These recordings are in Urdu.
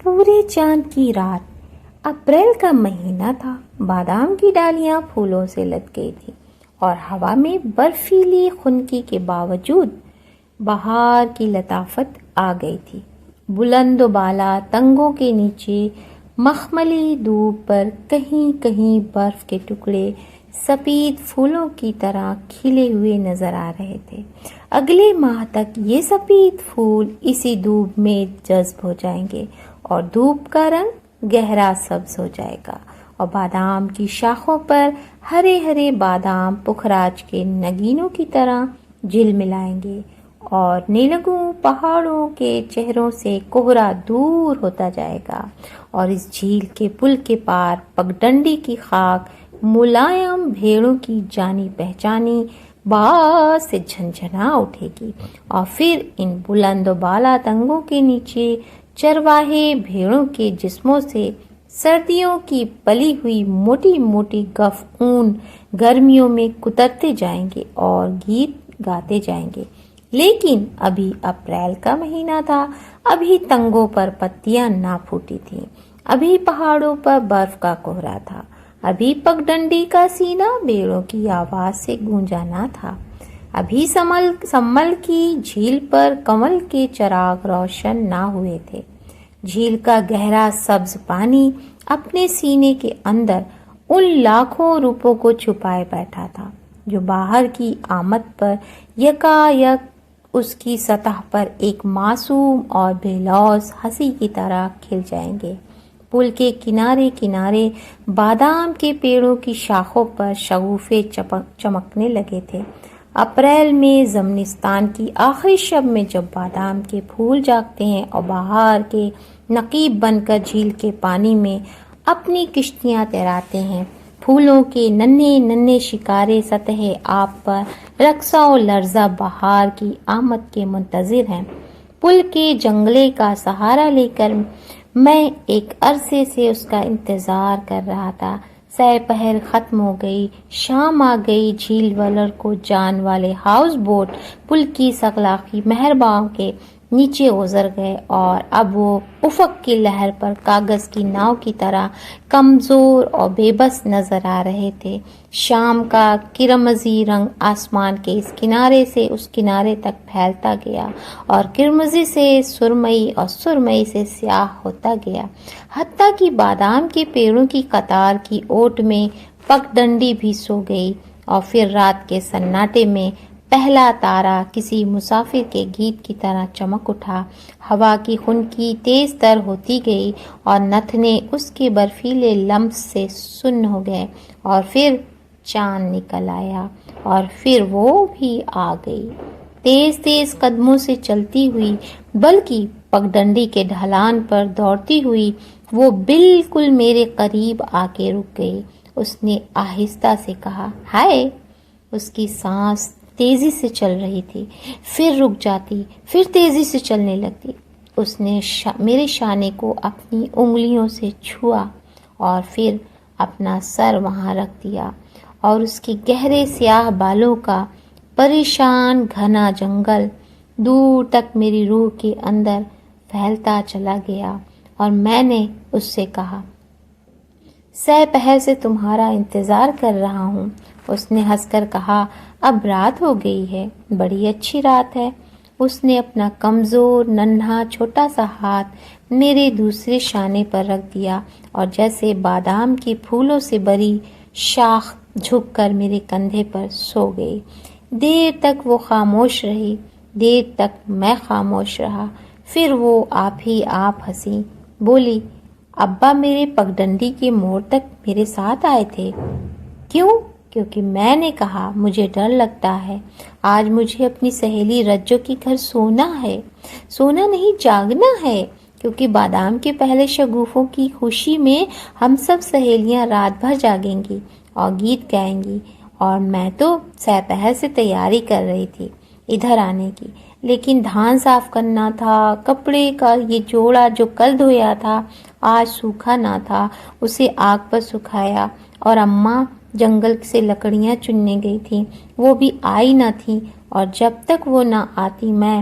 پورے چاند کی رات، اپریل کا مہینہ تھا۔ بادام کی ڈالیاں پھولوں سے لد گئی تھیں اور ہوا میں برفیلی خنکی کے باوجود بہار کی لطافت آ گئی تھی۔ بلند و بالا تنگوں کے نیچے مخملی دھوپ پر کہیں کہیں برف کے ٹکڑے سفید پھولوں کی طرح کھلے ہوئے نظر آ رہے تھے۔ اگلے ماہ تک یہ سفید پھول اسی دھوپ میں جذب ہو جائیں گے اور دھوپ کا رنگ گہرا سبز ہو جائے گا اور بادام کی شاخوں پر ہرے ہرے بادام پخراج کے نگینوں کی طرح جھلملائیں گے اور نیلگوں پہاڑوں کے چہروں سے کوہرا دور ہوتا جائے گا اور اس جھیل کے پل کے پار پگڈنڈی کی خاک ملائم بھیڑوں کی جانی پہچانی باز سے جھنجھنا اٹھے گی اور پھر ان بلند و بالا تنگوں کے نیچے چرواہے بھیڑوں کے جسموں سے سردیوں کی پلی ہوئی موٹی موٹی گف اون گرمیوں میں کترتے جائیں گے اور گیت گاتے جائیں گے۔ لیکن ابھی اپریل کا مہینہ تھا، ابھی تنگوں پر پتیاں نہ پھوٹی تھیں، ابھی پہاڑوں پر برف کا کوہرا تھا، ابھی پگڈنڈی کا سینہ بیڑوں کی آواز سے گونجا نہ تھا، ابھی سمل کی جھیل پر کمل کے چراغ روشن نہ ہوئے تھے۔ جھیل کا گہرا سبز پانی اپنے سینے کے اندر ان لاکھوں روپوں کو چھپائے بیٹھا تھا جو باہر کی آمد پر یکایک اس کی سطح پر ایک معصوم اور بے لوث ہنسی کی طرح کھل جائیں گے۔ پل کے کنارے کنارے بادام کے پیڑوں کی شاخوں پر شگوفے چمکنے لگے تھے۔ اپریل میں زمستان کی آخری شب میں جب بادام کے پھول جاگتے ہیں اور بہار کے نقیب بن کر جھیل کے پانی میں اپنی کشتیاں تیراتے ہیں، پھولوں کے ننھے ننھے شکارے سطح آب پر رقصہ و لرزہ بہار کی آمد کے منتظر ہیں۔ پل کے جنگلے کا سہارا لے کر میں ایک عرصے سے اس کا انتظار کر رہا تھا۔ سہ پہر ختم ہو گئی، شام آ گئی، جھیل والر کو جان والے ہاؤس بوٹ پل کی سگلاخی مہرباں کے نیچے گزر گئے اور اب وہ افق کی لہر پر کاغذ کی ناؤ کی طرح کمزور اور بے بس نظر آ رہے تھے۔ شام کا کرمزی رنگ آسمان کے اس کنارے سے اس کنارے تک پھیلتا گیا اور کرمزی سے سرمئی اور سرمئی سے سیاہ ہوتا گیا، حتیٰ کہ بادام کے پیڑوں کی قطار کی اوٹ میں پگڈنڈی بھی سو گئی اور پھر رات کے سناٹے میں پہلا تارا کسی مسافر کے گیت کی طرح چمک اٹھا۔ ہوا کی خنکی تیز تر ہوتی گئی اور نتھنے اس کے برفیلے لمس سے سن ہو گئے اور پھر چاند نکل آیا اور پھر وہ بھی آ گئی، تیز تیز قدموں سے چلتی ہوئی، بلکہ پگڈنڈی کے ڈھلان پر دوڑتی ہوئی وہ بالکل میرے قریب آ کے رک گئی۔ اس نے آہستہ سے کہا، ہائے۔ اس کی سانس تیزی سے چل رہی تھی، پھر رک جاتی، پھر تیزی سے چلنے لگتی۔ اس نے میرے شانے کو اپنی انگلیوں سے چھوا اور پھر اپنا سر وہاں رکھ دیا اور اس کے گہرے سیاہ بالوں کا پریشان گھنا جنگل دور تک میری روح کے اندر پھیلتا چلا گیا اور میں نے اس سے کہا، سہ پہر سے تمہارا انتظار کر رہا ہوں۔ اس نے ہنس کر کہا، اب رات ہو گئی ہے، بڑی اچھی رات ہے۔ اس نے اپنا کمزور ننھا چھوٹا سا ہاتھ میرے دوسرے شانے پر رکھ دیا اور جیسے بادام کے پھولوں سے بری شاخ جھک کر میرے کندھے پر سو گئی۔ دیر تک وہ خاموش رہی، دیر تک میں خاموش رہا، پھر وہ آپ ہی آپ ہنسی، بولی، ابا میرے پگڈنڈی کے موڑ تک میرے ساتھ آئے تھے۔ کیوں؟ کیونکہ میں نے کہا مجھے ڈر لگتا ہے، آج مجھے اپنی سہیلی رجو کے گھر سونا ہے، سونا نہیں جاگنا ہے، کیونکہ بادام کے پہلے شگوفوں کی خوشی میں ہم سب سہیلیاں رات بھر جاگیں گی اور گیت گائیں گی۔ اور میں تو سہ پہر سے تیاری کر رہی تھی ادھر آنے کی، لیکن دھان صاف کرنا تھا، کپڑے کا یہ جوڑا جو کل دھویا تھا آج سوکھا نہ تھا، اسے آگ پر سکھایا، اور اماں جنگل سے لکڑیاں چننے گئی تھیں، وہ بھی آئی نہ تھیں، اور جب تک وہ نہ آتی میں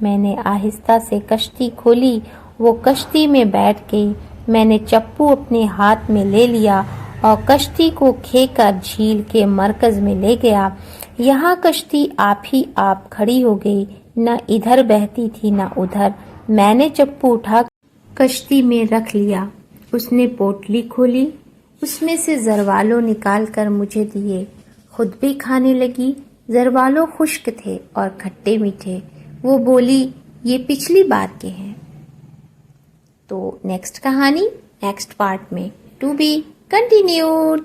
میں نے آہستہ سے کشتی کھولی، وہ کشتی میں بیٹھ گئی۔ میں نے چپو اپنے ہاتھ میں لے لیا اور کشتی کو کھے کر جھیل کے مرکز میں لے گیا۔ یہاں کشتی آپ ہی آپ کھڑی ہو گئی، نہ ادھر بہتی تھی نہ ادھر۔ میں نے چپو اٹھا کشتی میں رکھ لیا۔ اس نے پوٹلی کھولی، اس میں سے زروالو نکال کر مجھے دیے، خود بھی کھانے لگی۔ زروالو خشک تھے اور کھٹے میٹھے۔ وہ بولی، یہ پچھلی بار کے ہیں۔ تو نیکسٹ کہانی نیکسٹ پارٹ میں ٹو بی کنٹینیوڈ۔